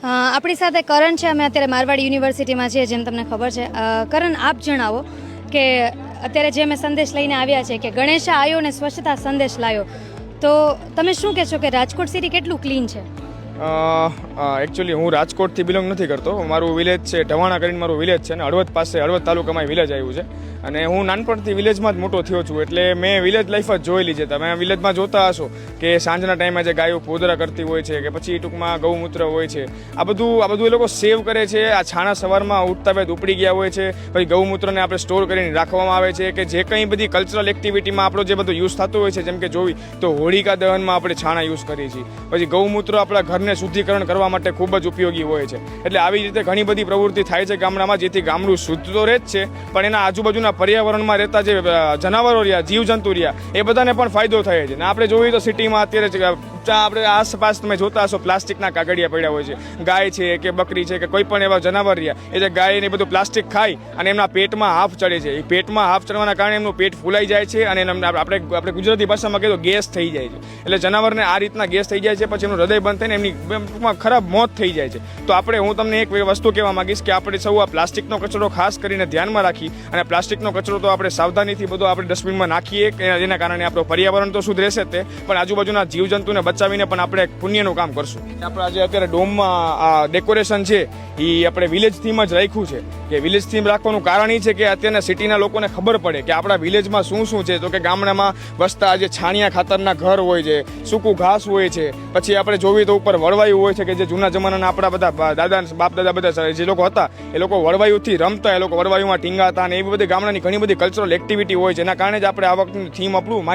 આપણી સાથે કરણ છે. અમે અત્યારે મારવાડ યુનિવર્સિટીમાં છીએ, જેમ તમને ખબર છે. કરણ, આપ જણાવો કે અત્યારે જે અમે સંદેશ લઈને આવ્યા છે કે ગણેશ આવ્યો ને સ્વચ્છતા સંદેશ લાવ્યો, તો તમે શું કહેશો કે રાજકોટ સિટી કેટલું ક્લીન છે? એકચ્યુઅલી હું રાજકોટથી બિલોંગ નથી કરતો. મારું વિલેજ છે ઢવાણા કરીને મારું વિલેજ છે, અને હળવદ પાસે હળવદ તાલુકામાં વિલેજ આવ્યું છે. અને હું નાનપણથી વિલેજમાં જ મોટો થયો છું, એટલે મેં વિલેજ લાઈફ જ જોયેલી છે. તમે વિલેજમાં જોતા હશો કે સાંજના ટાઈમે જે ગાયો પોદરા કરતી હોય છે કે પછી ટૂંકમાં ગૌમૂત્ર હોય છે, આ બધું એ લોકો સેવ કરે છે. આ છાણા સવારમાં ઉઠતા વેત ઉપડી ગયા હોય છે, પછી ગૌમૂત્રને આપણે સ્ટોર કરીને રાખવામાં આવે છે કે જે કંઈ બધી કલ્ચરલ એક્ટિવિટીમાં આપણો જે બધું યુઝ થતું હોય છે, જેમ કે જોવી તો હોળિકા દહનમાં આપણે છાણા યુઝ કરીએ છીએ. પછી ગૌમૂત્ર આપણા ઘરને શુદ્ધિકરણ કરવા માટે ખૂબ જ ઉપયોગી હોય છે. એટલે આવી રીતે ઘણી બધી પ્રવૃત્તિ થાય છે ગામડામાં, જેથી ગામડું શુદ્ધ તો રહે જ છે, પણ એના આજુબાજુના પર્યાવરણમાં રહેતા જે જનાવરો રહ્યા, જીવજંતુ રહ્યા, એ બધાને પણ ફાયદો થાય છે. ને આપણે જોઈએ તો સિટીમાં અત્યારે આપણે આસપાસ તમે જોતા હશો પ્લાસ્ટિકના કાગળિયા પડ્યા હોય છે. ગાય છે કે બકરી છે કે કોઈ પણ એવા જનાવર રહ્યા, એ જે ગાય ને બધું પ્લાસ્ટિક ખાય અને એમના પેટમાં હાફ ચડે છે. એ પેટમાં હાફ ચડવાના કારણે એમનું પેટ ફૂલાઈ જાય છે અને આપણે ગુજરાતી ભાષામાં કહીએ તો ગેસ થઈ જાય છે. એટલે જનાવરને આ રીતના ગેસ થઈ જાય છે, પછી એમનું હૃદય બંધ થઈને એમની ખરાબ મોત થઈ જાય છે. તો હું તમને એક વસ્તુ કહેવા માંગીશ કે આપણે સૌ આ પ્લાસ્ટિકનો કચરો ખાસ કરીને ધ્યાનમાં રાખી, અને પ્લાસ્ટિકનો કચરો તો આપણે સાવધાનીથી બધો આપણે ડસ્ટબિનમાં નાખીએ, જેના કારણે આપણું પર્યાવરણ તો શુદ્ધ રહેશે તે, પણ આજુબાજુના જીવજંતુને બચાવીને પણ આપણે પુણ્યનું કામ કરશું. આપણે આજે અત્યારે ડોમમાં આ ડેકોરેશન છે એ આપણે વિલેજ થીમ જ રાખ્યું છે. કે વિલેજ થીમ રાખવાનું કારણ એ છે કે અત્યારના સિટીના લોકોને ખબર પડે કે આપણા વિલેજમાં શું શું છે. તો કે ગામડામાં વસતા જે છાણિયા ખાતરના ઘર હોય છે, સૂકું ઘાસ હોય છે, પછી આપણે જોઈએ તો ઉપર વળવાયું હોય છે કે જે જૂના જમાનાના આપણા બધા દાદા બાપ દાદા બધા જે લોકો હતા એ લોકો વળવાયુંથી રમતા, એ લોકો વળવાયુમાં ટીંગાતા, અને એવી બધી ગામડાની ઘણી બધી કલ્ચરલ એક્ટિવિટી હોય છે. એના કારણે જ આપણે આ વખતની થીમ આપણું